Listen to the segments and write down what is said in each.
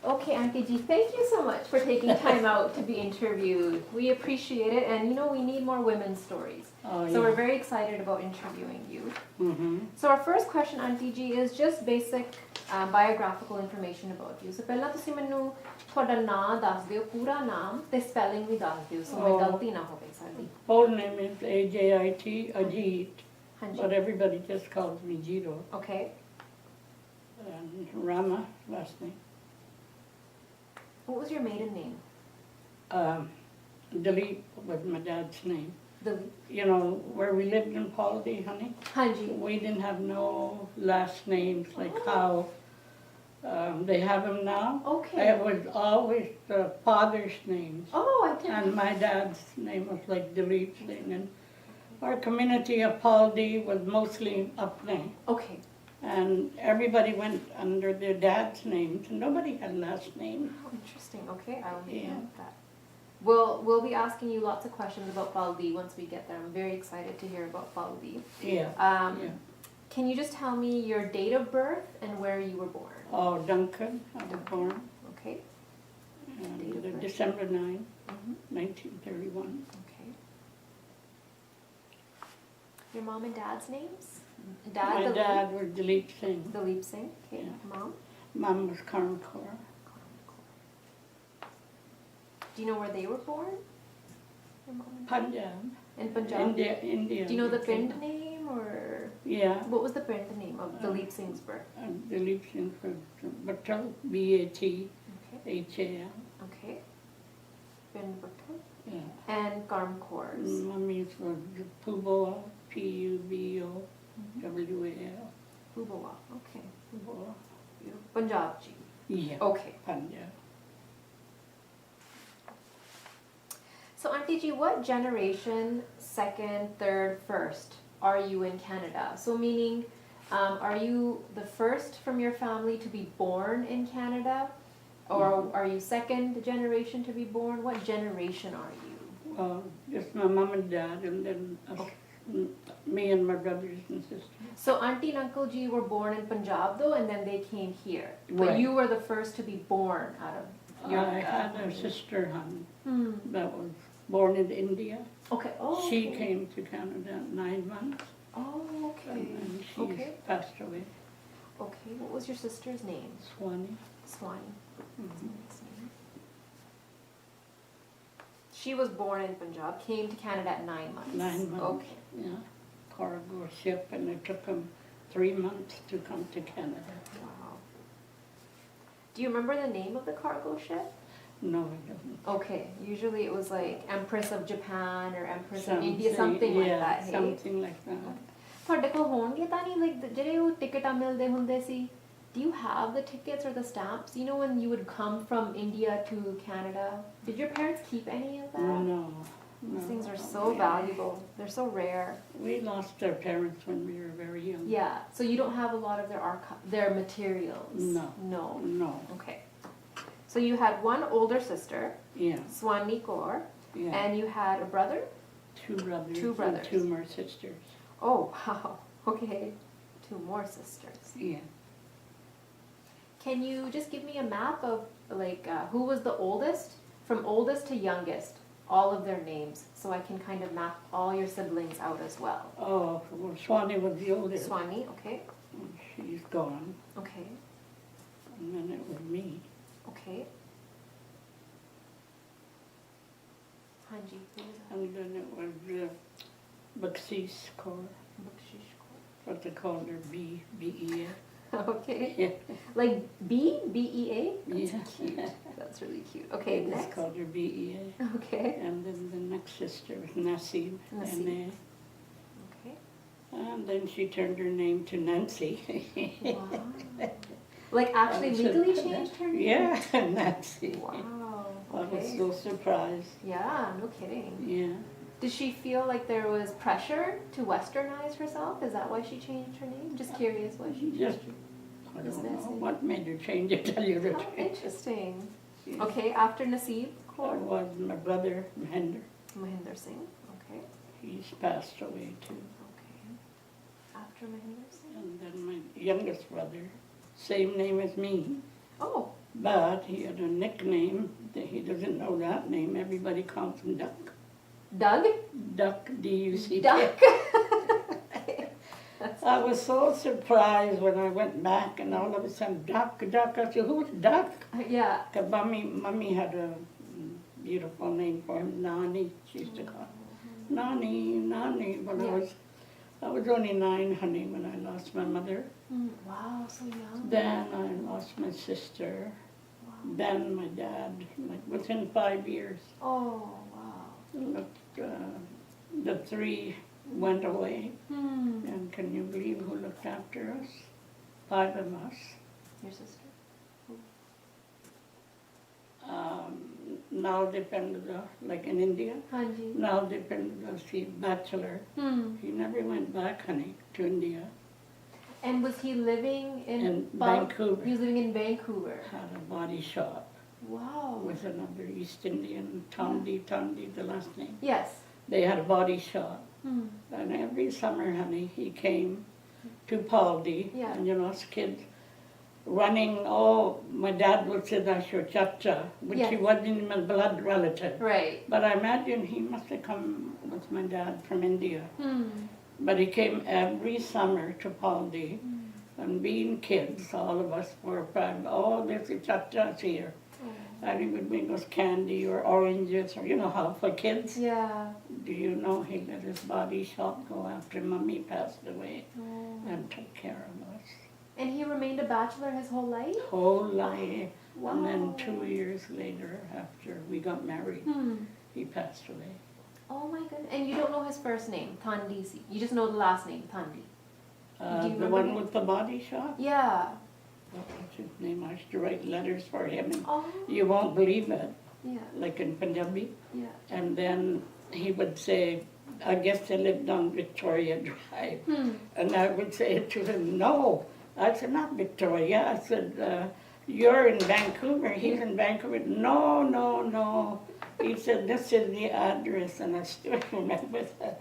Okay, Auntie G, thank you so much for taking time out to be interviewed. We appreciate it, and we need more women's stories. Oh, So we're very excited about interviewing you. Mm-hmm. So our first question, Auntie G, is just basic biographical information about you. So ਪਹਿਲਾਂ ਤੁਸੀਂ ਮੈਨੂੰ ਤੁਹਾਡਾ ਨਾਮ ਦੱਸ ਦਿਓ, ਪੂਰਾ ਨਾਮ ਤੇ ਸਪੈਲਿੰਗ ਵੀ ਦੱਸ ਦਿਓ, ਸੋ ਮੈਂ ਗਲਤੀ ਨਾ ਹੋਵੇ ਸਾਡੀ. Full name is Ajit, Ajit, ਹਾਂਜੀ. but everybody just calls me Jiro. Okay. And Rama, last name. What was your maiden name? Dilip was my dad's name. Dilip. You know, where we lived in Polity, honey, Hanji. we didn't have no last names like how they have them now. Okay. It was always the father's names. Oh, I can. And my dad's name was like Dilip Singh. And our community of Polity was mostly Apne. Okay. And everybody went under their dad's names. And nobody had last names. Oh, interesting. Okay, I will make Yeah. note of that. We'll be asking you lots of questions about Faldi once we get there. I'm very excited to hear about Faldi. Yeah. Yeah. Can you just tell me your date of birth and where you were born? Oh, Duncan, I was born Okay. on December 9, Mm-hmm. 1931. Okay. Your mom and dad's names? My dad was Dilip Singh. Dilip Singh. Okay. Yeah. Mom? Mom was Kaur. Do you know where they were born? Your mom and dad? Punjab. In Punjab? India. Do you know the pind name or? Yeah. What was the pind name of Dilip Singh's birth? Dilip Singh was Batal, B-A-T-H-A-L. Okay. Okay. Pind Buttal. Yeah. And Karm Kaur's. Mummy's was Puboa, P-U-B-O-W-A-L. Pubawa. Okay. Puboa. Punjab ji. Yeah. Okay. Punjab. So Auntie Ji, what generation, second, third, first, are you in Canada? So meaning, are you the first from your family to be born in Canada? Or are you second generation to be born? What generation are you? Just my mom and dad, and then me and my brothers and sisters. So Auntie and Uncle Ji were born in Punjab though, and then they came here. But Right. you were the first to be born out of your I had a family. sister, hon, Hmm. that was born in India. Okay. Oh, She okay. came to Canada at 9 months, Oh, okay. and she's Okay. passed away. Okay. What was your sister's name? Swanee. Swani. Mhm. She was born in Punjab, came to Canada at 9 months. 9 months. Okay. Yeah. Cargo ship, and it took them 3 months to come to Canada. Wow. Do you remember the name of the cargo ship? No, I don't. Okay. Usually it was like Empress of Japan or Empress of India, something like yeah, that. Hey? something like that. ਤੁਹਾਡੇ ਕੋਲ ਹੋਣਗੇ ਤਾਂ ਨਹੀਂ like ਜਿਹੜੇ ਉਹ ਟਿਕਟਾਂ ਮਿਲਦੇ ਹੁੰਦੇ ਸੀ? Do you have the tickets or the stamps? You know when you would come from India to Canada? Did your parents keep any of that? No. These things are so Yeah. valuable. They're so rare. We lost our parents when we were very young. Yeah. So you don't have a lot of their materials? No. No. No. Okay. So you had one older sister, Yeah. Swani Kaur, Yeah. and you had a brother? 2 brothers. Two brothers. And 2 more sisters. Oh, wow. Okay. 2 more sisters. Yeah. Can you just give me a map of like who was the oldest, from oldest to youngest, all of their names, so I can kind of map all your siblings out as well? Oh, well, Swanee was the oldest. Swani, okay. She's gone. Okay. And then it was me. Okay. Hanji, please. And then it was Bakshish Kaur. Bakshish Kaur. What they called her, B-E-A. Okay. Yeah. Like B-E-A? That's Yeah. cute. That's really cute. Okay, They just next. called her B-E-A. Okay. And then the next sister was Nassim. Nassim. N-A. Okay. And then she turned her name to Nancy. Wow. Like actually legally changed her name? Yeah, Nancy. Wow. I was Okay. so surprised. Yeah, no kidding. Yeah. Did she feel like there was pressure to westernize herself? Is that why she changed her name? Just curious why she changed Just, her. I Is don't know Nancy? what made her change it, tell you the Oh, truth. interesting. Yeah. Okay, after Naseeb That Kaur? was my brother, Mahinder. Mahinder Singh. Okay. He's passed away too. Okay. After Mahinder Singh? And then my youngest brother, same name as me. Oh, But he had a nickname that he doesn't know that name. Everybody calls him Duck. Doug? Duck, D-U-C-K. Duck. I was so surprised when I went back and all of a sudden, Duck, Duck. I said, who's Duck? Yeah. Because Mommy had a beautiful name for him, Nani. She used to call him Nani, Nani. But Yeah. I was only 9, honey, when I lost my mother. Wow, so young. Then I lost my sister. Wow. Then my dad, like within 5 years. Oh, wow. Look, the 3 went away. And can you believe who looked after us? 5 of us. Your sister? Now depended, like in India, Hanji. now depended on the bachelor. He never went back, honey, to India. And was he living In Bal- Vancouver. He was living in Vancouver. Had a body shop Wow. with another East Indian, Tondi, the last name. Yes. They had a body shop. And every summer, honey, he came to Paldi. Yeah. And you know, us kids running, oh, my dad would say that's your chacha, which he Yes. wasn't even a blood relative. Right. But I imagine he must have come with my dad from India. But he came every summer to Paldi. And being kids, all of us 4 or 5, oh, there's a chacha's here. And he would bring us candy or oranges, or you know how for kids. Yeah. Do you know he let his body shop go after Mommy passed away and took care of us. And he remained a bachelor his whole life? Whole life. Wow. And then 2 years later, after we got married, he passed away. Oh my goodness. And you don't know his first name, Tandisi. You just know the last name, Tandi. Do you The remember one him? with the body shop? Yeah. What's his name? I used to write letters for him. And Oh. you won't believe it, Yeah. like in Punjabi. Yeah. And then he would say, I guess they lived on Victoria Drive. And I would say to him, no. I said, not Victoria. I said, you're in Vancouver. He's in Vancouver. No, no, no. He said, this is the address. And I still remember that.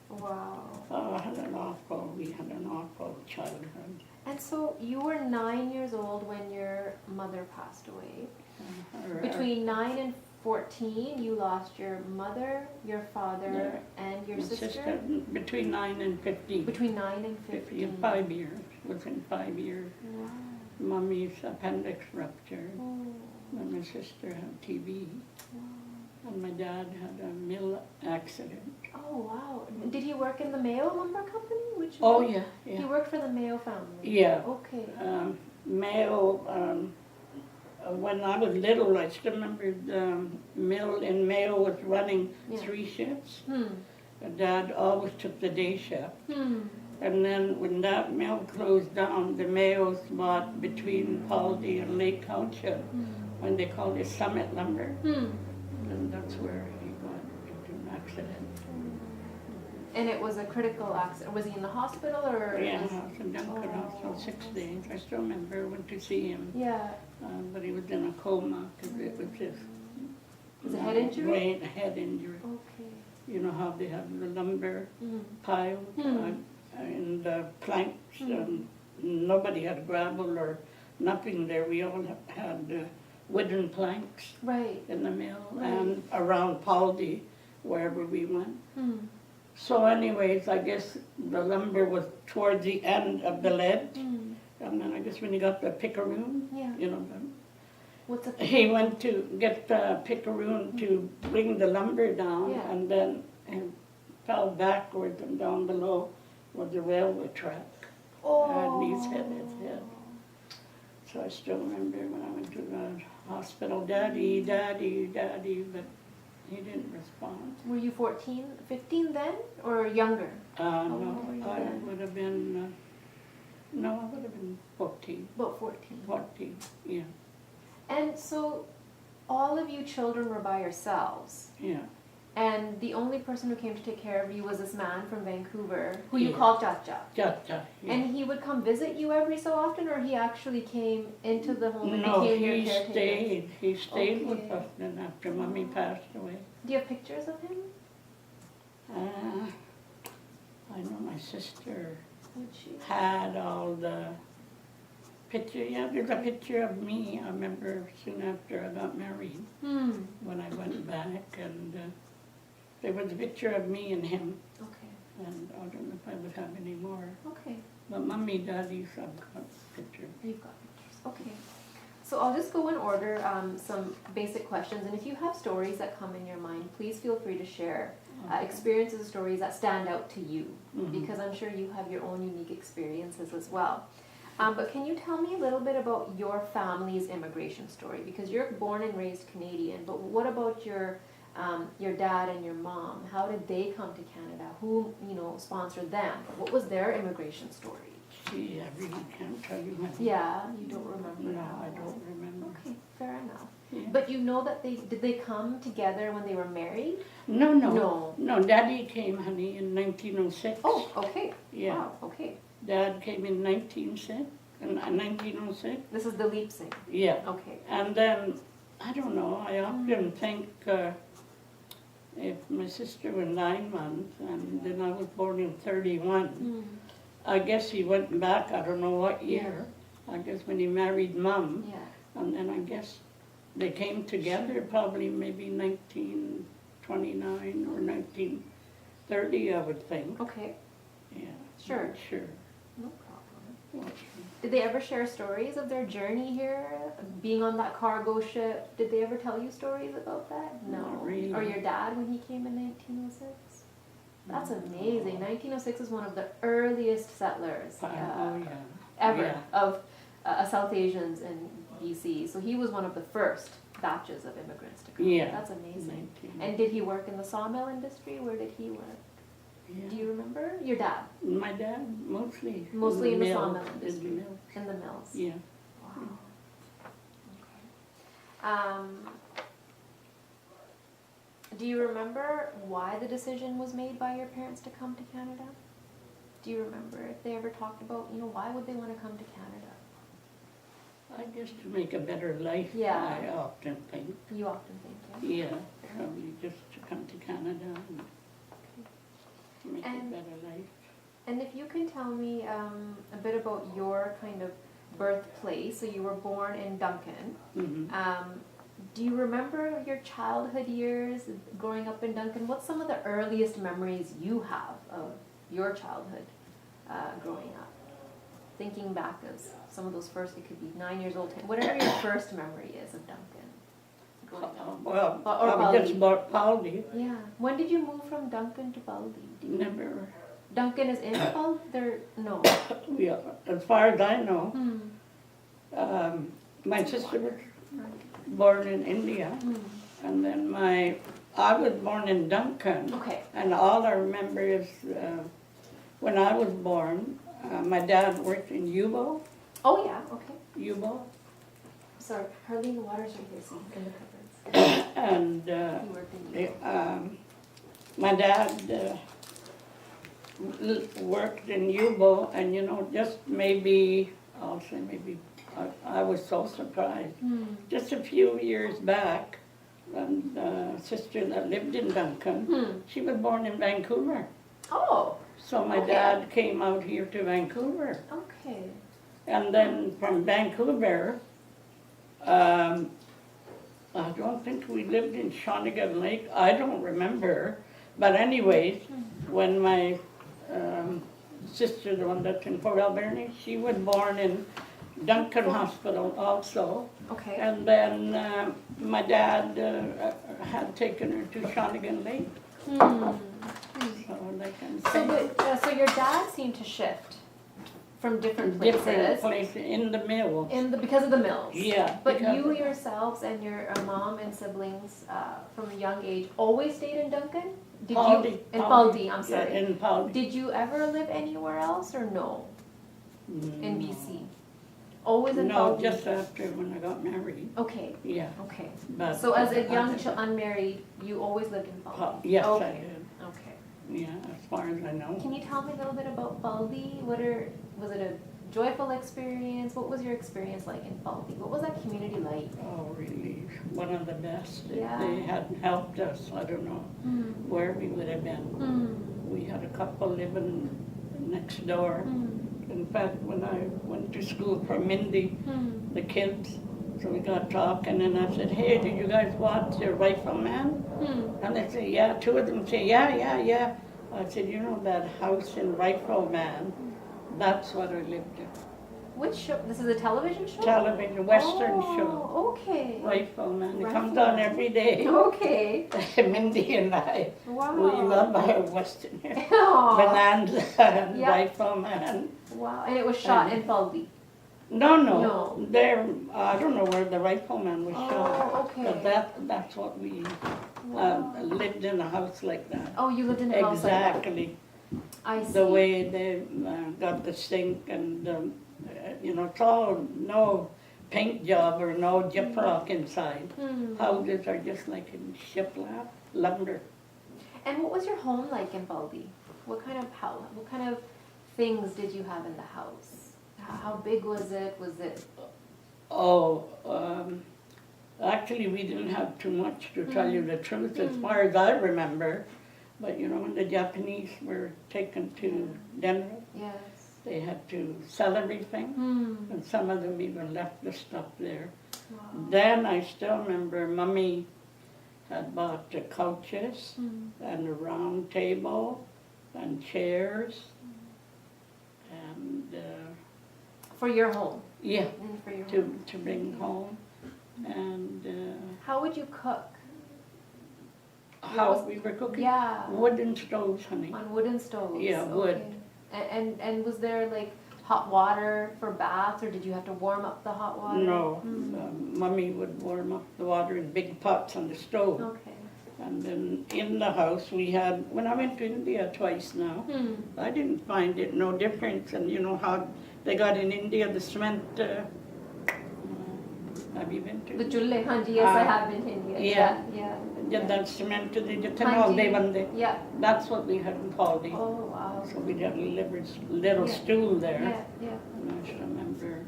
Wow. Oh, we had an awful childhood. And so you were 9 years old when your mother passed away. Between 9 and 14, you lost your mother, your father, and your My sister? between 9 and 15. Between 9 and 15. 5 years. Within 5 years. Wow. Mommy's appendix ruptured. Oh. And my sister had TB. Wow. And my dad had a mill accident. Oh, wow. Did he work in the Mayo Lumber Company? Oh, yeah, He yeah. worked for the Mayo family? Yeah. Okay. Mayo, when I was little, I still remember the mill in Mayo was running 3 shifts. Dad always took the day shift. And then when that mill closed down, the Mayos bought between Paldi and Lake Township, when they called it Summit Lumber. And that's where he got into an accident. And it was a critical accident. Was he in the hospital or? Yeah, I was in Duncan Hospital 6 days. I still remember, I went to see him. Yeah. But he was in a coma because it was just Was it a head injury? A head injury. Okay. You know how they have the lumber pile and planks. Nobody had gravel or nothing there. We all had wooden planks Right. in the mill Right. and around Paldi, wherever we went. So anyways, I guess the lumber was towards the end of the ledge. And then I guess when you got the pickaroon, Yeah. you know, What's a he went to get the pickaroon to bring the lumber down, Yeah. and then he fell backwards, and down below was a railway track. And he's hit his head. So I still remember when I went to the hospital, Daddy, Daddy, Daddy, but he didn't respond. Were you 14, 15 then, or younger? No, were you I then? would have been, no, I would have been 14. About 14. 14, yeah, And so all of you children were by yourselves. yeah. And the only person who came to take care of you was this man from Vancouver, who you Yeah. called Chacha. Chacha, yeah. And he would come visit you every so often, or he actually came into the home and No, became your he caretaker? stayed. He stayed with Okay. us then after Mommy passed away. Do you have pictures of him? I know my sister Would she? had all the Picture, yeah, there's a picture of me, I remember soon after I got married, when I went back, and there was a picture of me and him, Okay. and I don't know if I would have any more. Okay. But Mommy, Daddy's, I've got pictures. You've got pictures. Okay. So I'll just go in order, some basic questions, and if you have stories that come in your mind, please feel free to share experiences, stories that stand out to you, because I'm sure you have your own unique experiences as well. But can you tell me a little bit about your family's immigration story? Because you're born and raised Canadian, but what about your dad and your mom? How did they come to Canada? Who, sponsored them? What was their immigration story? Gee, I really can't tell you. Yeah, you don't remember. No, now. I don't remember. Okay, fair enough. Yeah. But you know that did they come together when they were married? No. No. No, Daddy came, honey, in 1906. Oh, okay. Yeah. Wow, okay. Dad came in 1906. This is the Leipzig. Yeah. Okay. And then, I don't know, I often think if my sister was 9 months, and then I was born in 31, I guess he went back, I don't know what year, I guess when he married Mom, Yeah. and then I guess they came together probably maybe 1929 or 1930, I would think. Okay. Yeah. Sure. Not sure. No problem. Not Did they ever share stories of their journey here, being on that cargo ship? Did they ever tell you stories about that? No. Not really. Or your dad when he came in 1906? That's amazing. 1906 is one of the earliest settlers ever Yeah. of South Asians in BC. So he was one of the first batches of immigrants to come. Yeah. That's amazing. 19. And did he work in the sawmill industry? Where did he work? Yeah. Do you remember? Your dad? My dad, mostly. Mostly in the mill, sawmill in industry. the mill. In the mills? Yeah. Wow. Okay. Do you remember why the decision was made by your parents to come to Canada? Do you remember if they ever talked about, why would they want to come to Canada? I guess to make a better life, Yeah. I often think. You often think, yeah? Yeah, probably just to come to Canada and make a And- better life. And if you can tell me a bit about your kind of birthplace, so you were born in Duncan. Do you remember your childhood years growing up in Duncan? What's some of the earliest memories you have of your childhood growing up? Thinking back as some of those first, it could be 9 years old, 10, whatever your first memory is of Duncan growing up. Well, Or I was just Baldy. about Baldy. Yeah. When did you move from Duncan to Baldy? Never, Duncan is in Baldy? No. yeah, as far as I know, Hmm. my sister was born in India, and then I was born in Duncan. Okay. And all I remember is when I was born, my dad worked in U-Boat. Oh, yeah, okay. U-Boat. Sorry, Harleen, the water's right here, see, in the cupboards. And He worked in U-Boat. my dad worked in U-Boat, and just maybe, I'll say maybe, I was so surprised. Just a few years back, and a sister that lived in Duncan, she was born in Vancouver. Oh, So my Okay. dad came out here to Vancouver. okay. And then from Vancouver, I don't think we lived in Shawnigan Lake. I don't remember. But anyways, when my sister, the one that's in Port Alberni, she was born in Duncan Hospital also. Okay. And then my dad had taken her to Shawnigan Lake. So they can So, so your dad seemed to shift from different places. different places in the mill. Because of the mills. Yeah. But because you of- yourselves and your mom and siblings from a young age always stayed in Duncan? Did Paldy, you in Paldy? I'm sorry. Yeah, in Paldy. Did you ever live anywhere else or no? In No. BC. Always in No, Paldy. just after when I got married. Okay. Yeah. Okay. But So as a young unmarried, you always lived in Baldy? Yes, I Okay. did. Okay. Yeah, as far as I know. Can you tell me a little bit about Baldy? Was it a joyful experience? What was your experience like in Baldy? What was that community like? Oh, really, one of the best. If Yeah. they hadn't helped us, I don't know where we would have been. We had a couple living next door, In fact, when I went to school for Mindy, the kids, so we got talking, and I said, hey, did you guys watch your Rifleman? And they say, yeah. Two of them say, yeah. I said, you know that house in Rifleman, that's what I lived in. Which show? This is a television show? Television, Western show. Oh, okay. Rifleman. It comes on every day. Okay. Mindy and I, Wow. we love our Western here. Aw. Bonanza and Yeah. Rifleman. Wow. And it was shot in Paldi. No. There, I don't know where the Rifleman was shot. Oh, okay. But that's what we lived in a house like that. Oh, you lived in a house like that. Exactly. I see. The way they got the sink and, you know, it's all no paint job or no gyprock inside. Houses are just like in shiplap, lumber. And what was your home like in Paldi? What kind of house? What kind of things did you have in the house? How big was it? Was it? Oh, actually we didn't have too much, to tell you the truth, as far as I remember. But you know, when the Japanese were taken to Denver, Yes. they had to sell everything, and some of them even left the stuff there. Wow. Then I still remember Mummy had bought the couches and a round table and chairs and For your home. yeah, And for your home. to bring home. And How would you cook? how we were cooking? Yeah. Wooden stoves, honey. On wooden stoves. Yeah, wood. Okay. And was there like hot water for baths, or did you have to warm up the hot water? No, Mummy would warm up the water in big pots on the stove. Okay. And then in the house we had, when I went to India twice now, I didn't find it no difference. And you know how they got in India the cement, have you been to? The chulle, hanji, yes, I have been to India. yeah. Yeah. That cement, Yeah. that's what we had in Paldi. Oh, wow. So we had a little Yeah. stool there. Yeah. And I just remember,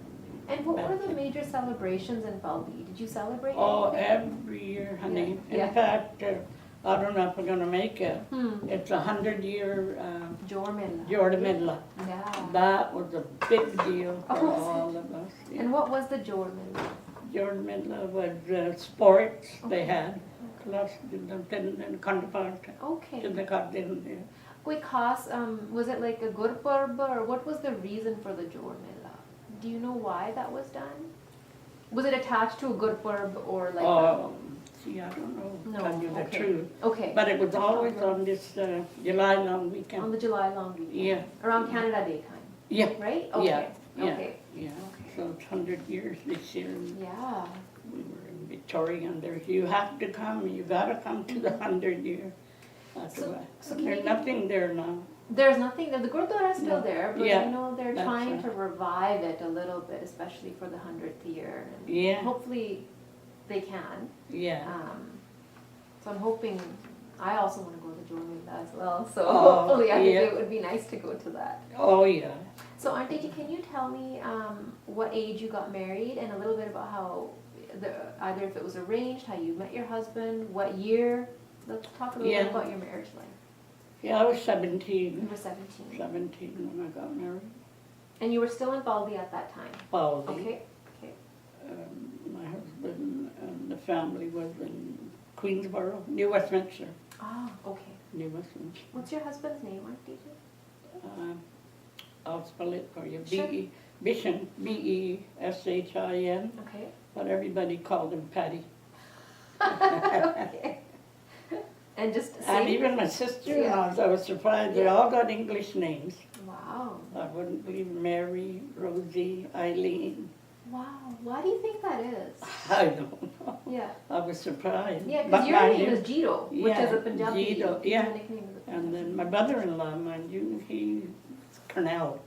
And what were the major celebrations in Paldi? Did you celebrate? oh, anything? every year, honey. Yeah. In fact, I don't know if we're gonna make it. It's 100-year Jormilla. Jordamilla. Yeah. That was a big deal for Oh, was it? all of us. Yeah. And what was the Jormilla? Jordamilla was sports they had. Plus, den Kandapart. Okay. The Kardin. Because, was it like a Gurpurb, or what was the reason for the Jormilla? Do you know why that was done? Was it attached to a Gurpurb or like Oh, see, I don't know, No, tell you the okay. truth. Okay. But it was always on this July long On weekend. the July long weekend? Yeah. Around Canada Day time, Yeah, right? Yeah, Okay. yeah. Okay. yeah. So it's 100 years this year. And Yeah. we were in Victoria, and there, you have to come, you gotta come to the 100-year. So There's nothing there now. There's nothing, the Gurdwara is still No. there, but Yeah, I know they're that's trying right. to revive it a little bit, especially for the 100th year. And Yeah. hopefully they can. Yeah. So I'm hoping, I also want to go to Jormilla as well, so Oh, hopefully I think yeah. it would be nice to go to that. Oh, yeah. So Auntie G, can you tell me what age you got married and a little bit about how, either if it was arranged, how you met your husband, what year? Let's talk a little Yeah. bit about your marriage life. Yeah, I was You 17. were 17. 17 when I got married. And you were still in Baldy at that time? Baldy. Okay. My husband and the family was in Queensboro, New Westminster. Ah, okay. New Westminster. What's your husband's name, Auntie G? I'll spell it for you. Sure. Bishan, Beshin, Okay. but everybody called him Patty. Okay. And just And same? even my sister-in-laws, I was surprised, they all got English names. Wow. I wouldn't believe Mary, Rosie, Eileen. Wow. Why do you think that is? I don't know. Yeah. I was surprised. Yeah, But because your mind name you- is Jito, which is a Punjabi Jito, yeah. nickname. Is a And then my brother-in-law, mind you, he's Cornell.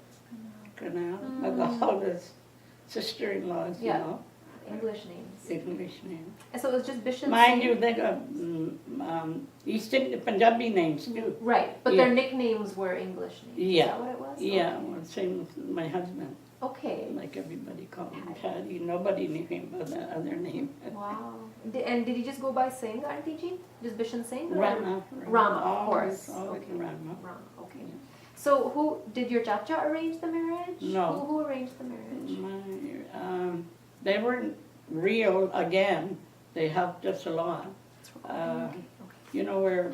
Cornell. Like all his sister-in-laws, you Yeah. know, English names. English names. And so it was just Bishop. Mind you, they got East Indian Punjabi names too. Right, but Yeah. their nicknames were English names. Yeah. Is that what it was? Yeah, well, same with my husband. Okay. Like everybody called him Patty. Nobody knew him by the other name. Wow. And did he just go by Singh, Auntie G? Just Bishan Singh? or- Rama. Rama, of Always, course. always Okay. Rama. Rama, okay. So who did your chacha arrange the marriage? No. Who arranged the marriage? They weren't real again. They helped us a lot. Okay. You know where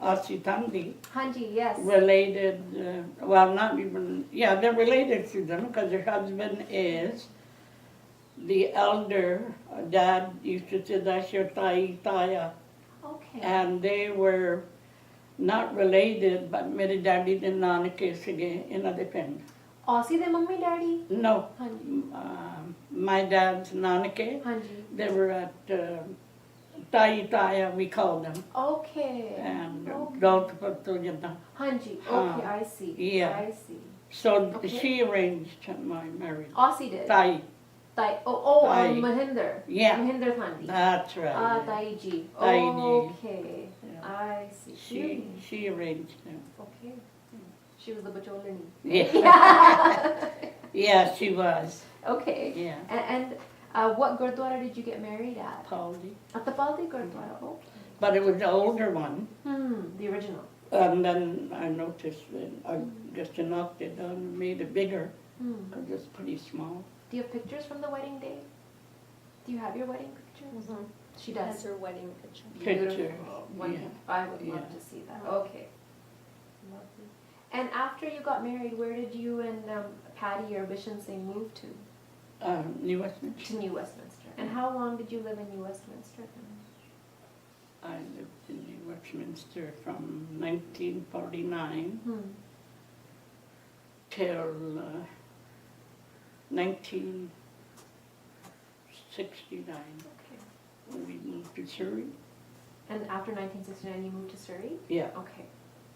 Asitandi Hanji, yes. related, well, not even, yeah, they're related to them because her husband is the elder. Dad used to say that's your tai taya. Okay. And they were not related, but मेरे daddy ਦੇ ਨਾਨਕੇ ਸੀਗੇ ਇਹਨਾਂ ਦੇ ਪਿੰਡ. Aussie ਦੇ mummy daddy? No, ਹਾਂਜੀ. my dad's ਨਾਨਕੇ, ਹਾਂਜੀ. they were at Tai Taya, we call them. Okay. And Okay. Daltapur to Yadda. Hanji, okay, I see. Yeah. I see. So Okay. she arranged my marriage. Aussie did? Tai. Tai. Tai. Mahinder. Yeah. Mahinder Thandi. That's right. Tai ji. Tai ji. Okay. Yeah. I see. She arranged them. Okay. She was the bacholani. Yeah. Yeah, she was. Okay. Yeah. And what gurdwara did you get married at? Pauli. At the Paldi Gurdwara. Okay. But it was the older one. The original. And then I noticed that I just knocked it down and made it bigger because it's pretty small. Do you have pictures from the wedding day? Do you have your wedding pictures? She does. That's her wedding picture. Picture. One, Yeah. I would love to see that. Okay. Lovely. And after you got married, where did you and Patty or Bishan Singh move to? New Westminster. To New Westminster. And how long did you live in New Westminster then? I lived in New Westminster from 1949 till 1969. Okay. When we moved to Surrey. And after 1969, you moved to Surrey? Yeah. Okay.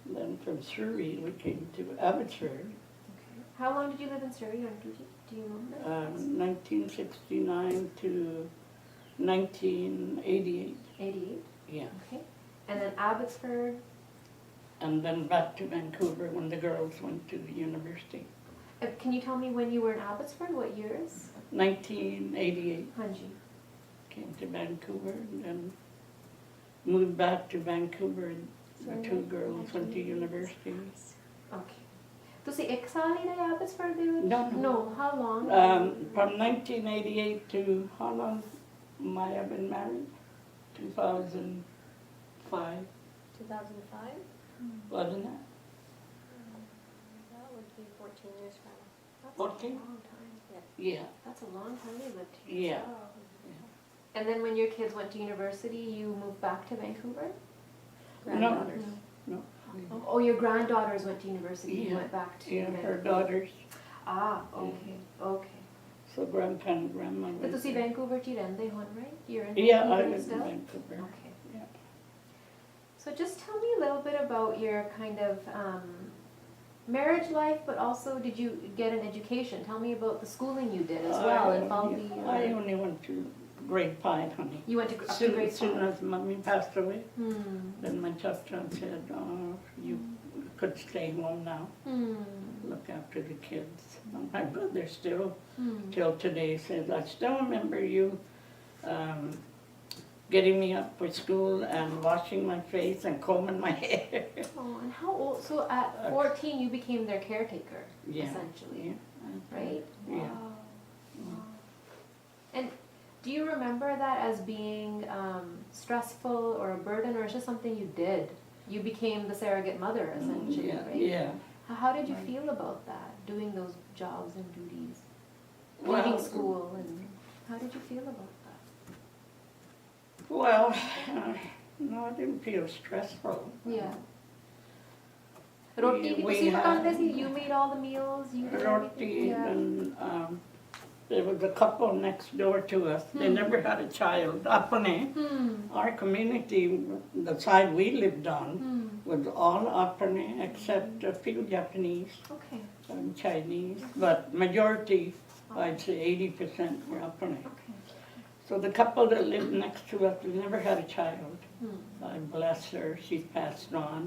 Then from Surrey we came to Abbotsford. Okay. How long did you live in Surrey, Auntie? Do you remember? 1969 to 1988. 88? Yeah. Okay. And then Abbotsford? And then back to Vancouver when the girls went to the university. Can you tell me when you were in Abbotsford? What years? 1988. Hanji. Came to Vancouver and then moved back to Vancouver. The two girls went to university. Okay. ਤੁਸੀਂ ਇੱਕ ਸਾਲ ਹੀ ਰਹੇ Abbotsford ਦੇ ਵਿੱਚ? No, no. No, how long? From 1988 to how long might I have been married? 2005, 2005? wasn't it? That would be 14 years from now. That's 14? a long time. Yeah. That's a long time you lived here. Yeah. Wow. And then when your kids went to university, you moved back to Vancouver? Granddaughters. No. Oh, your granddaughters went to university. You Yeah. went back to Yeah, her Vancouver. daughters. Ah, okay, okay. So grandpa and grandma But went ਤੁਸੀਂ there. Vancouver 'ਚ ਹੀ ਰਹਿੰਦੇ ਹੁਣ, right? You're in Yeah, I Vancouver lived in still? Vancouver. Okay. Yeah. So just tell me a little bit about your kind of marriage life, but also did you get an education? Tell me about the schooling you did as well in Falvey. I only went to grade 5, honey. You went to up to Soon, grade soon 5. as mommy passed away, Hmm. then my chacha said, oh, you could stay home now, look after the kids. And my brother still, till today, says, I still remember you getting me up for school and washing my face and combing my hair. Oh, and how old? So at 14, you became their caretaker, Yeah. essentially, Yeah. right? Yeah. Wow. Wow. And do you remember that as being stressful or a burden, or it's just something you did? You became the surrogate mother, essentially, Yeah, right? yeah. How did you feel about that, doing those jobs and duties? Well, Leaving school, and how did you feel about that? Well, no, I didn't feel stressful. Yeah. Roti We भी ਤੁਸੀਂ had- ਪਕਾਉਂਦੇ ਸੀ? You made all the meals? You did Roti, everything? Yeah. and there was a couple next door to us. They never had a child. Apane, our community, the side we lived on, was all Apane except a few Japanese Okay. and Chinese, but majority, I'd say 80% were Apane. Okay. So the couple that lived next to us, they never had a child. Hmm. I bless her, she's passed on.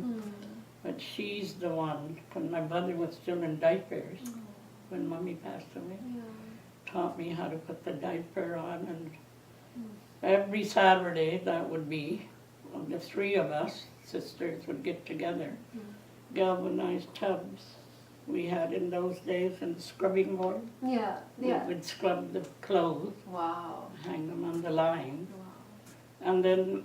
But she's the one, when my brother was still in diapers, when mommy passed away, Yeah. taught me how to put the diaper on. And every Saturday, that would be, the three of us, sisters, would get together galvanized tubs we had in those days and scrubbing board. Yeah, We yeah. would scrub the clothes, Wow. hang them on the line. Wow. And then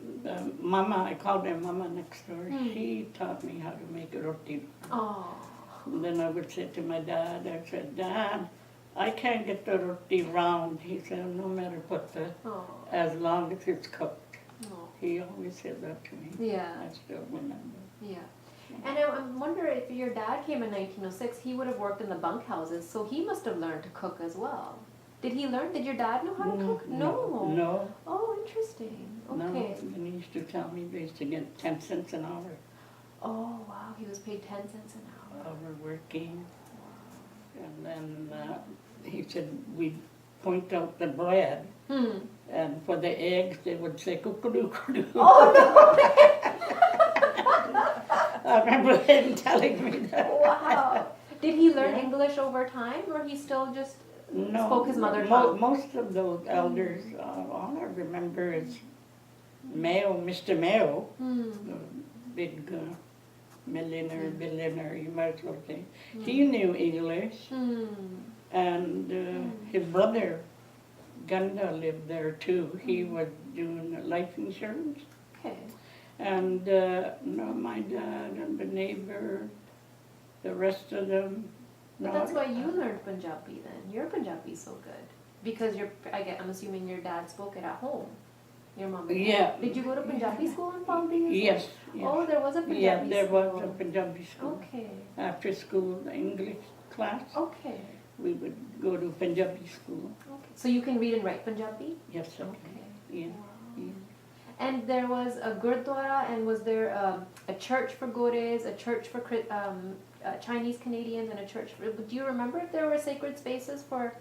Mama, I called her Mama next door, Hmm. she taught me how to make a roti. Oh. And then I would say to my dad, I said, Dad, I can't get the roti round. He said, no matter what, Oh. as long as it's cooked. Oh. He always said that to me. Yeah. I still remember. Yeah. And I wonder if your dad came in 1906, he would have worked in the bunkhouses, so he must have learned to cook as well. Did he learn? Did your dad know how to cook? No. No. Oh, interesting. Okay. No. And he used to tell me they used to get 10 cents an hour. Oh, wow. He was paid 10 cents an hour. Working. And then he said we'd point out the bread, Hmm. and for the eggs they would say "Kukudu-kudu." Oh, I remember him telling me that. no. Wow. Did he learn Yeah. English over time, or he still just No, spoke his mother tongue? most of those elders, all I remember is Mayo, Mr. Mayo, the big millionaire, billionaire, you might as well say. He knew English, and his brother, Ganda, lived there too. He was doing life insurance. Okay. And no, my dad and the neighbor, the rest of them. But that's why you learned Punjabi then. Your Punjabi is so good. Because I'm assuming your dad spoke it at home. Your mom and dad. Yeah. Did you go to Punjabi school in Paldi? Yes, yes. Oh, there was a Punjabi Yeah, there school. was a Punjabi school. Okay. After school, the English class, Okay. we would go to Punjabi school. Okay. So you can read and write Punjabi? Yes, okay. Okay. Yeah. Wow. Yeah. And there was a gurdwara, and was there a church for Gores, a church for Chinese Canadians, and a church for... Do you remember if there were sacred spaces for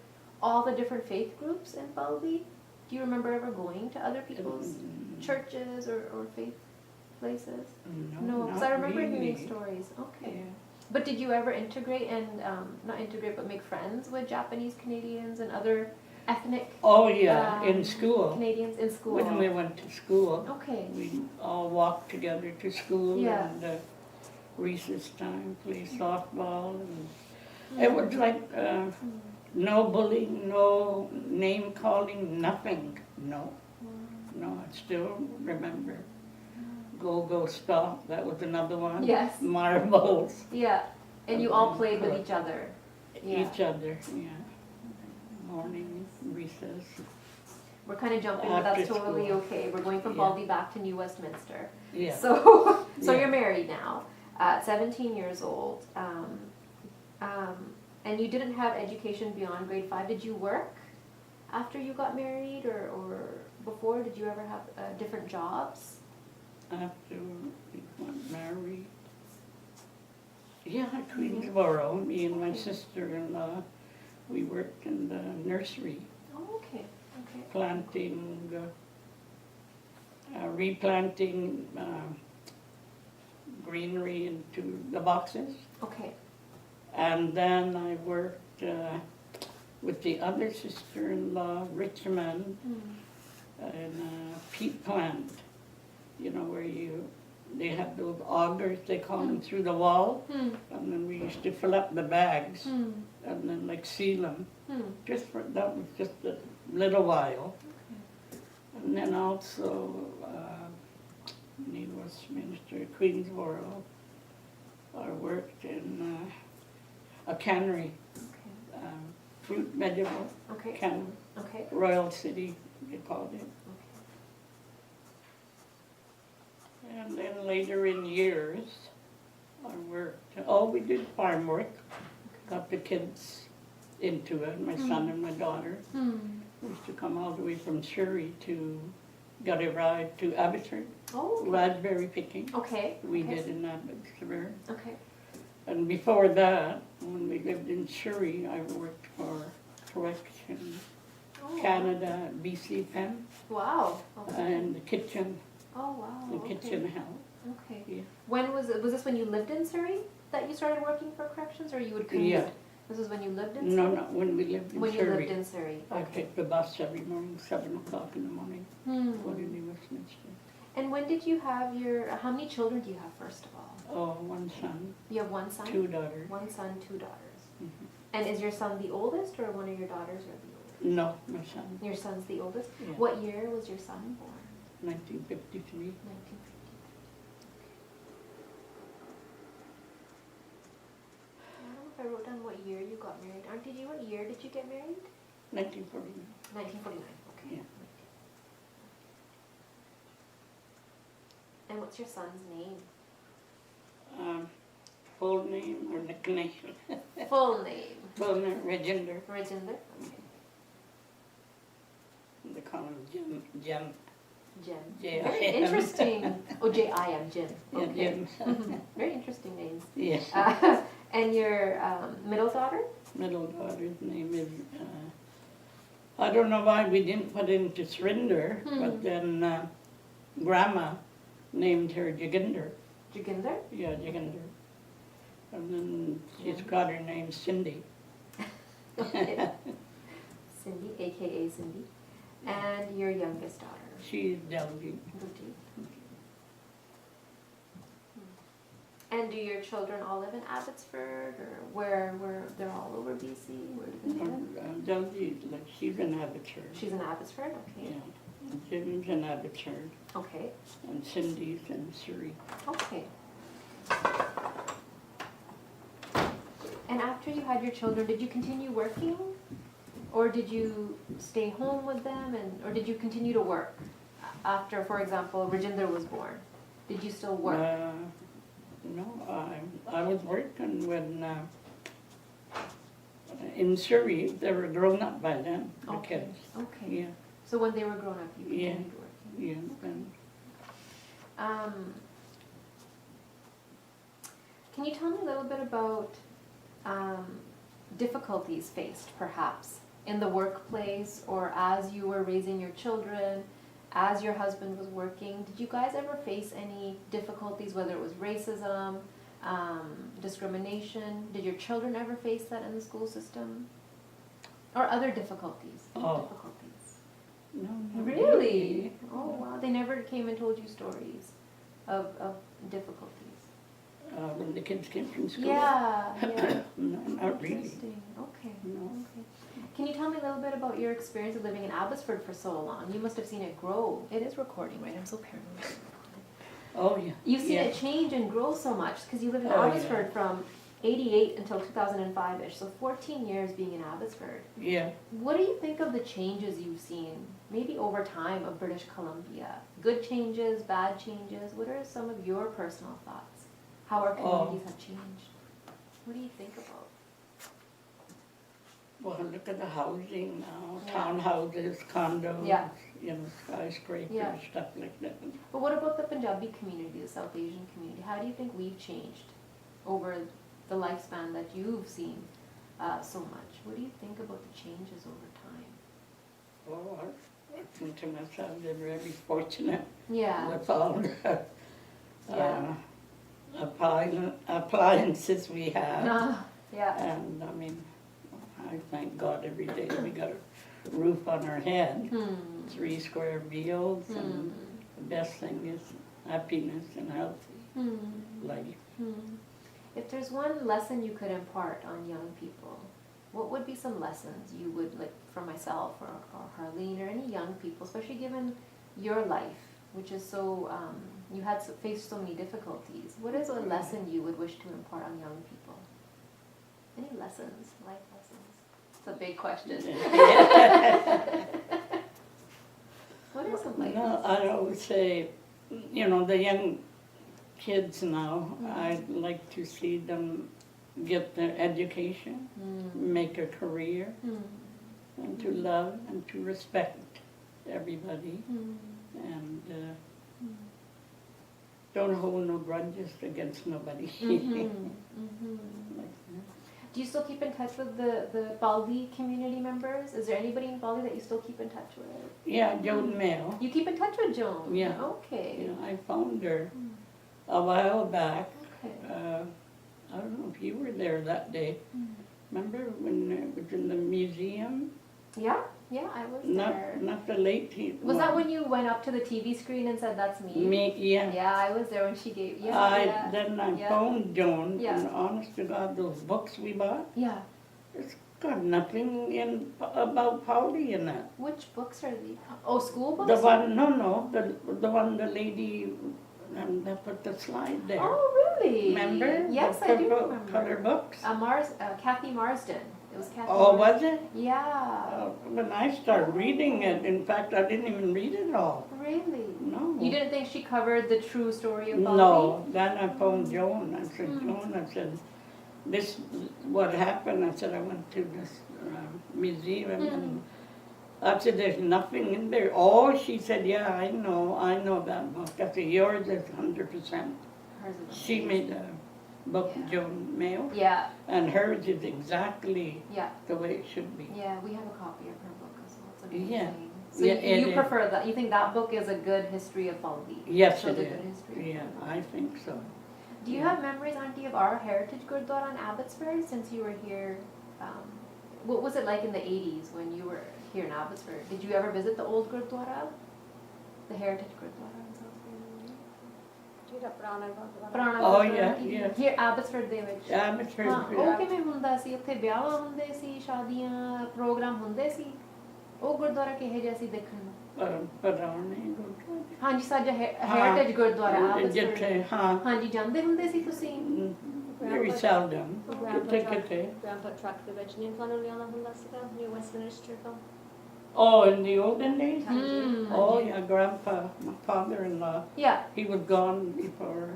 all the different faith groups in Paldi? Do you remember ever going to other people's churches or faith places? No, because I remember hearing stories. Okay. Yeah. But did you ever integrate and, not integrate, but make friends with Japanese Canadians and other ethnic Oh, yeah, in school. Canadians in school? When we went to school, Okay. we all walked together to school Yeah. and recess time, play softball. And it was like no bullying, no name calling, nothing. No, no, I still remember. Go, stop, that was another one. Yes. Marbles. Yeah. And you all played with each other. Yeah. Each other, yeah. Morning, recess. We're kind of jumping, but that's After totally school. okay. We're going from Yeah. Baldy back to New Westminster. Yeah. So Yeah. you're married now, 17 years old, and you didn't have education beyond grade 5. Did you work after you got married, or before? Did you ever have different jobs? After we got married. Yeah, at Queensboro, me and my sister-in-law, we worked in the nursery, Oh, okay, okay. planting, replanting greenery into the boxes. Okay. And then I worked with the other sister-in-law, Richmond, in a peat plant. You know, where they have those augers, they call them, through the wall. And then we used to fill up the bags and then like seal them. That was just a little while. And then also, New Westminster, Queensboro, I worked in a cannery, Okay. fruit vegetable Okay. cannery, Okay. Royal City, they called it. And then later in years, I worked, we did farm work, got the kids into it, my son and my daughter. We used to come all the way from Surrey to get a ride to Abbotsford, Oh, okay. raspberry picking. Okay. We okay. did in Abbotsford. Okay. And before that, when we lived in Surrey, I worked for Correction Oh, Canada, BC Pen, wow. Okay. and the kitchen, Oh, wow. the okay. kitchen help. Okay. Yeah. When was it? Was this when you lived in Surrey that you started working for corrections, or you would commute? Yeah. This is when you lived in Surrey? No, when we lived in When you Surrey. lived in Surrey. I Okay. took the bus every morning, 7 o'clock in the morning, going to New Westminster. And when did you have how many children do you have, first of all? Oh, one son, You have one son? 2 daughters. One son, 2 daughters. Mhm. And is your son the oldest, or one of your daughters are the oldest? No, my son, Your son's the oldest? yeah, What year was your son born? 1953. 1953. I don't know if I wrote down what year you got married. Auntie G, what year did you get married? 1949. 1949, okay. Yeah. And what's your son's name? Full name or nickname? Full name? Full name, Reginder. Rajinder? Okay. They call him Jim. Jim. J-I-M. Very interesting. Oh, J-I-M, Jim. Yeah, Okay. Jim. Very interesting names. Yeah. And your middle daughter? Middle daughter's name is, I don't know why we didn't put into Surinder, but then Grandma named her Jaginder. Jaginder? Yeah, Jaginder. And then she's got her name Cindy. Okay. Cindy, aka Cindy. And your youngest daughter? She's Delgi. Guti. And do your children all live in Abbotsford, or where they're all over BC? Where do they live? Delgi, like, she's in Abbotsford. She's in Abbotsford, okay. Yeah. Jim's in Abbotsford. Okay, And Cindy's in Surrey. okay. And after you had your children, did you continue working? Or did you stay home with them, or did you continue to work? After, for example, Rajinder was born, did you still work? No, I was working when, in Surrey, they were grown up by then, the Okay, kids. okay. Yeah, So when they were grown up, you Yeah. continued working? yeah, and Can you tell me a little bit about difficulties faced, perhaps, in the workplace, or as you were raising your children, as your husband was working? Did you guys ever face any difficulties, whether it was racism, discrimination? Did your children ever face that in the school system? Or other difficulties? Oh. Difficulties. no, not Really? Oh, wow. They never came and told you stories of difficulties? When the kids came from school? Yeah, yeah. No, not really. Interesting. Okay. No. Okay. Can you tell me a little bit about your experience of living in Abbotsford for so long? You must have seen it grow. It is recording, right? I'm so paranoid. Oh, yeah. You've seen yeah. it change and grow so much because you lived in Oh, yeah. Abbotsford from 88 until 2005-ish, so 14 years being in Abbotsford. Yeah. What do you think of the changes you've seen, maybe over time, of British Columbia? Good changes, bad changes? What are some of your personal thoughts? How our communities have changed? What do you think about? Well, look at the housing now, Yeah. townhouses, condos, Yeah. you know, skyscrapers, Yeah. stuff like that. But what about the Punjabi community, the South Asian community? How do you think we've changed over the lifespan that you've seen so much? What do you think about the changes over time? Oh, I think to myself, they're very fortunate Yeah. with all the Yeah. appliances we have. Yeah. And I mean, I thank God every day we got a roof on our head, 3 square meals, and the best thing is happiness and healthy life. If there's one lesson you could impart on young people, what would be some lessons you would, like, for myself or Harleen or any young people, especially given your life, which is so, you had faced so many difficulties. What is a lesson you would wish to impart on young people? Any lessons, life lessons? It's a big question. What are some life No, lessons? I always say, you know, the young kids now, I'd like to see them get their education, make a career, and to love and to respect everybody, and don't hold no grudges against nobody. Like that. Do you still keep in touch with the Baldi community members? Is there anybody in Baldi that you still keep in touch with? Yeah, Joan Mail. You keep in touch with Joan? Yeah. Okay. You know, I found her a while back. Okay. I don't know if you were there that day. Remember when it was in the museum? Yeah? Yeah, I was Not there. not the late Was that when you went up to the TV screen and said, "That's me"? Me, yeah. Yeah, I was there when she gave. Yeah, yeah. Then I Yeah. phoned Joan, Yeah. and honest to God, those books we bought, Yeah. it's got nothing in about Polly in it. Which books are these? Oh, school books? The one, no, the one the lady, that put the slide there. Oh, really? Remember? Yes, The I do purple remember. color books? Kathy Marsden. It was Kathy. Oh, Marsden. was it? Yeah. When I started reading it, in fact, I didn't even read it all. Really? No. You didn't think she covered the true story of Bobby? No. Then I phoned Joan. I said, Hmm. Joan, I said, this, what happened? I said, I went to this museum and I said, there's nothing in there. Oh, she said, yeah, I know that book. I said, yours is 100%. Hers is She amazing. made a book, Yeah. Joan Mayo, Yeah, and hers is exactly yeah, the way it should be. yeah. We have a copy of her book as well. It's amazing. Yeah. So Yeah, you it is. prefer that? You think that book is a good history of Bobby? Yes, Shows it a good is. history. Yeah, I think so. Do you Yeah. have memories, Auntie, of our heritage Gurdwara in Abbotsford since you were here? What was it like in the 80s when you were here in Abbotsford? Did you ever visit the old Gurdwara? The heritage Gurdwara in South ਜਿਹੜਾ ਪੁਰਾਣਾ Gurdwara Purana Oh, Gurdwara? yeah, yeah. Here, Abbotsford ਦੇ ਵਿੱਚ। Yeah, I'm sure. ਹਾਂ, ਉਹ ਕਿਵੇਂ ਹੁੰਦਾ ਸੀ? ਉੱਥੇ ਵਿਆਹ ਹੁੰਦੇ ਸੀ, ਸ਼ਾਦੀਆਂ, ਪ੍ਰੋਗਰਾਮ ਹੁੰਦੇ ਸੀ? ਉਹ ਗੁਰਦੁਆਰਾ ਕਿਹੋ ਜਿਹਾ ਸੀ ਦੇਖਣ ਨੂੰ? ਪੁਰਾਣੇ ਗੁਰਦੁਆਰੇ। ਹਾਂਜੀ, ਸਾਡਾ ਹੈਰੀਟੇਜ ਗੁਰਦੁਆਰਾ Abbotsford। ਜਿੱਥੇ, ਹਾਂ। ਹਾਂਜੀ, ਜਾਂਦੇ ਹੁੰਦੇ ਸੀ ਤੁਸੀਂ? Very seldom. ਕਿਤੇ। Grandpa truck ਦੇ ਵਿੱਚ ਨਹੀਂ ਤੁਹਾਨੂੰ ਲਿਆਉਣਾ ਹੁੰਦਾ ਸੀਗਾ ਨਿਊ ਵੈਸਟਮਿਨਿਸਟਰ ਤੋਂ Oh, in the olden days? Hmm. Oh, yeah, Grandpa, my father-in-law, Yeah. he was gone before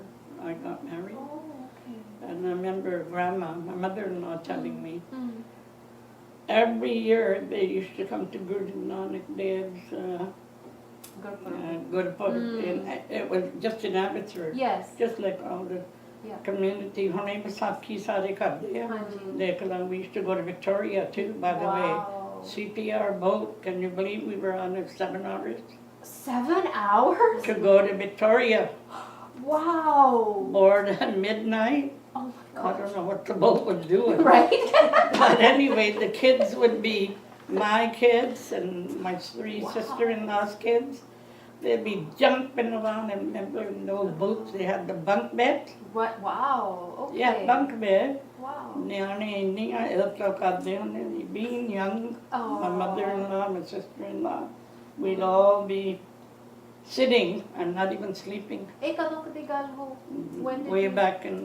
I got married. Oh, okay. And I remember Grandma, my mother-in-law, telling me, Mm. every year they used to come to Guru Nanak Dev's Gurpurab. Gurpurab, Mm. and it was just in Abbotsford, Yes. just like all the Yeah. community. ਹੁਣੇ ਵਿਸਾਖੀ ਸਾਰੇ ਕਰਦੇ ਆ। ਹਾਂਜੀ। ਦੇਖ ਲਾ, we used to go to Victoria too, by the way. Wow. CPR boat, can you believe we were on it 7 hours? 7 hours? To go to Victoria, Wow. board at midnight. Oh my I gosh. don't know what the boat was doing. Right? But anyway, the kids would be my kids and my 3 Wow. sister-in-law's kids. They'd be jumping around, and remember in those boats they had the bunk beds? What? Wow. Okay. Yeah, bunk bed. Wow. ਨਿਆਣੇ ਇੰਨੀਆਂ ਇਲਤਾ ਕਰਦੇ ਹੁੰਦੇ ਸੀ, being young, my Oh. mother-in-law, my sister-in-law, we'd all be sitting and not even sleeping. ਇਹ ਕਦੋਂ ਦੀ ਗੱਲ ਹੋ? When did Way you- back in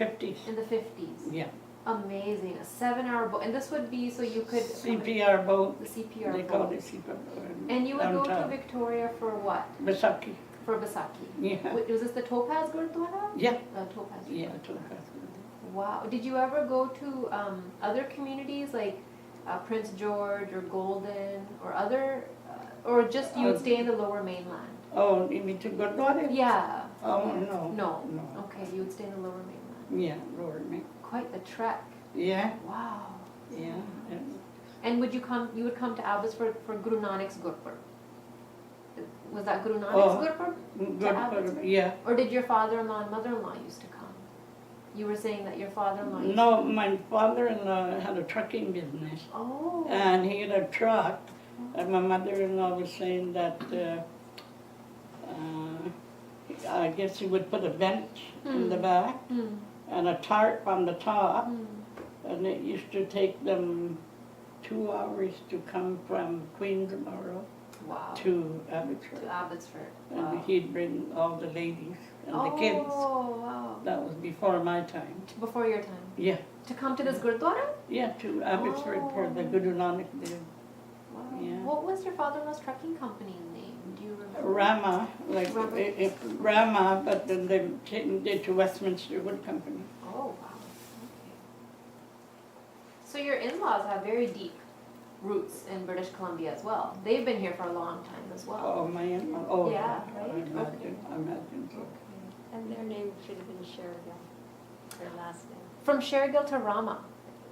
50s. In the 50s. Yeah, Amazing. A 7-hour boat. And this would be so you could. CPR boat, The CPR they boat. called it CPR boat. And you would go to downtown. Victoria for what? Basaki, For Basaki. yeah, Was this the Topaz Gurdwara? yeah, Topaz. yeah, Topaz. Wow. Did you ever go to other communities like Prince George or Golden or other, or just you would stay in the lower mainland? Oh, you mean to Gurdwara? Yeah. Oh, yeah. no. No. No. Okay, you would stay in the lower mainland. Yeah, Lord, me. Quite the trek. Yeah, Wow. yeah. And would you come? You would come to Abbotsford for Guru Nanak's Gurpurab. Was that Guru Nanak's Oh. Gurpurab? Gurpurab, Abbotsford? yeah. Or did your father-in-law and mother-in-law used to come? You were saying that your father-in-law used No, to my father-in-law had a trucking business, Oh. and he had a truck, and my mother-in-law was saying that, I guess he would put a bench in the back Hmm. and a tarp on the top, Hmm. and it used to take them 2 hours to come from Queensboro Wow. to Abbotsford. To Abbotsford. And Wow. he'd bring all the ladies and the kids. Oh, wow. That was before my time. Before your time. Yeah, To come to this Gurdwara? yeah, to Abbotsford for the Guru Nanak Dev. Wow. Yeah. What was your father-in-law's trucking company's name? Do you remember? Rama, like Rama. Rama, but then they changed it to Westminster Wood Company. Oh, wow. Okay. So your in-laws have very deep roots in British Columbia as well. They've been here for a long time as well. Oh, my in-law. Oh, Yeah, I right? imagine so. and their name should have been Sherrill, their last name. From Sherrill to Rama.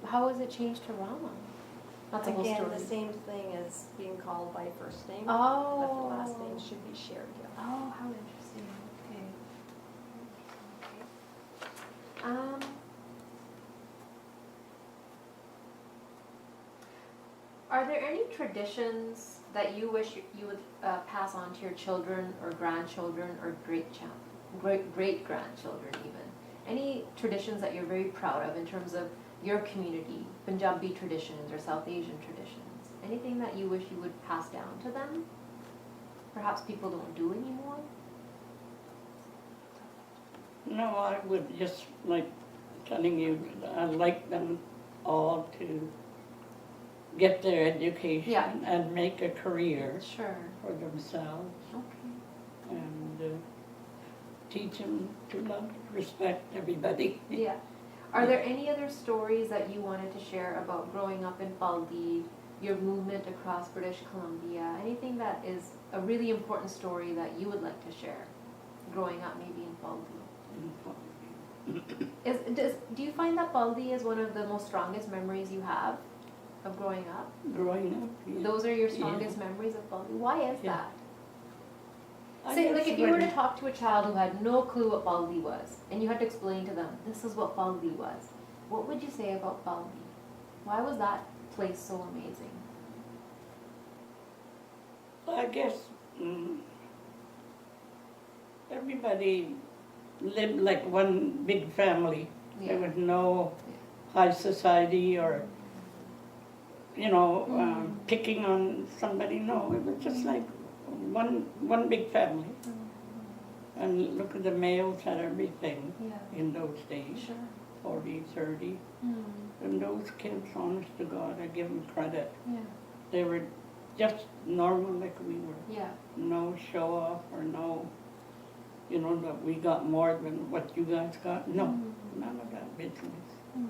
How was it changed to Rama? That's a whole Again, story. the same thing as being called by first name, Oh. but the last name should be Sherrill. Oh, how interesting. Okay. Are there any traditions that you wish you would pass on to your children or grandchildren or great grandchildren even? Any traditions that you're very proud of in terms of your community, Punjabi traditions or South Asian traditions? Anything that you wish you would pass down to them? Perhaps people don't do anymore? No, I would just like telling you, I'd like them all to get their education Yeah. and make a career Sure. for themselves Okay. and teach them to love, respect everybody. Yeah. Are there any other stories that you wanted to share about growing up in Baldi, your movement across British Columbia? Anything that is a really important story that you would like to share growing up maybe in Baldi? Do you find that Baldi is one of the most strongest memories you have of growing up? Growing up, yeah. Those are your strongest memories of Baldi? Why is Yeah. that? I Say, guess like if you were to when- talk to a child who had no clue what Baldi was, and you had to explain to them, this is what Baldi was, what would you say about Baldi? Why was that place so amazing? I guess everybody lived like one big family. There was no high society or, picking on somebody. No, it was just like one big family. And look at the males had everything Yeah. in those days, Sure. 40, 30. Mm. And those kids, honest to God, I give them credit. Yeah. They were just normal like we were. Yeah. No show off or no, that we got more than what you guys got. No, none of that business. Mm.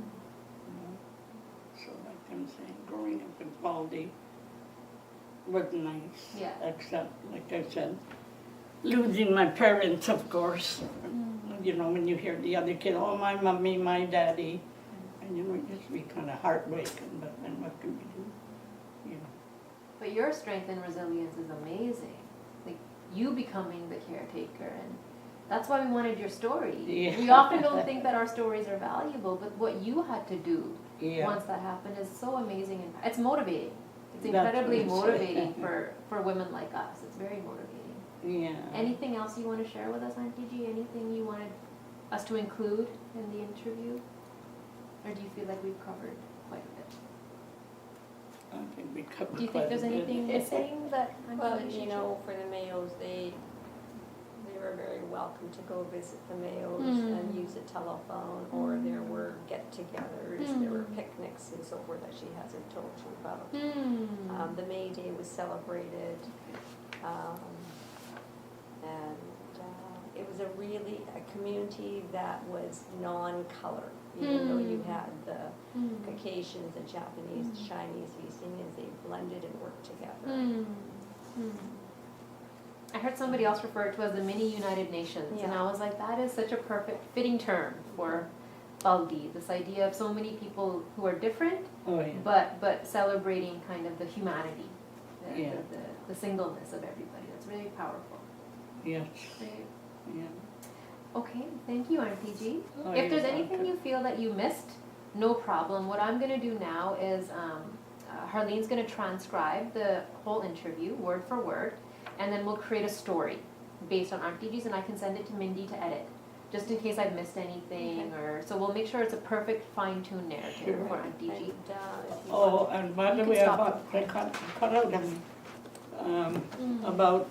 So like I'm saying, growing up in Baldi was nice. Yeah. Except, like I said, losing my parents, of course. When you hear the other kid, oh, my mommy, my daddy. And it just be kind of heartbreaking, but then what can you do? But your strength and resilience is amazing. Like you becoming the caretaker, and that's why we wanted your story. Yeah. We often don't think that our stories are valuable, but what you had to do Yeah. once that happened is so amazing and it's motivating. It's That's incredibly what it's- motivating for women like us. It's very motivating. Yeah. Anything else you want to share with us, Auntie G? Anything you wanted us to include in the interview? Or do you feel like we've covered quite a bit? I think we covered Do you think quite there's a bit. anything missing that Auntie Well, G should for the males, they were very welcome to go visit the males Mm. and use a telephone, or there were get-togethers, there were picnics and so forth that she hasn't told you about. share? The May Day was celebrated, and it was a community that was non-color, even though you had the Caucasians, the Japanese, the Chinese, the East Indians, they blended and worked together. I heard somebody else refer to it as the mini United Nations, and Yeah. I was like, that is such a perfect fitting term for Baldi, this idea of so many people who are different, Oh, yeah. but celebrating kind of the humanity, Yeah. the singleness of everybody. That's really powerful. Yes. Right. Yeah. Okay, thank you, Auntie G. Oh, If there's you're anything welcome. you feel that you missed, no problem. What I'm going to do now is Harlene's going to transcribe the whole interview, word for word, and then we'll create a story based on Auntie G's, and I can send it to Mindy to edit, just in case I've missed anything. So we'll make sure it's a perfect fine-tuned narrative Sure. for Auntie G. And if you Oh, want, and by the You can way, stop I cut out them about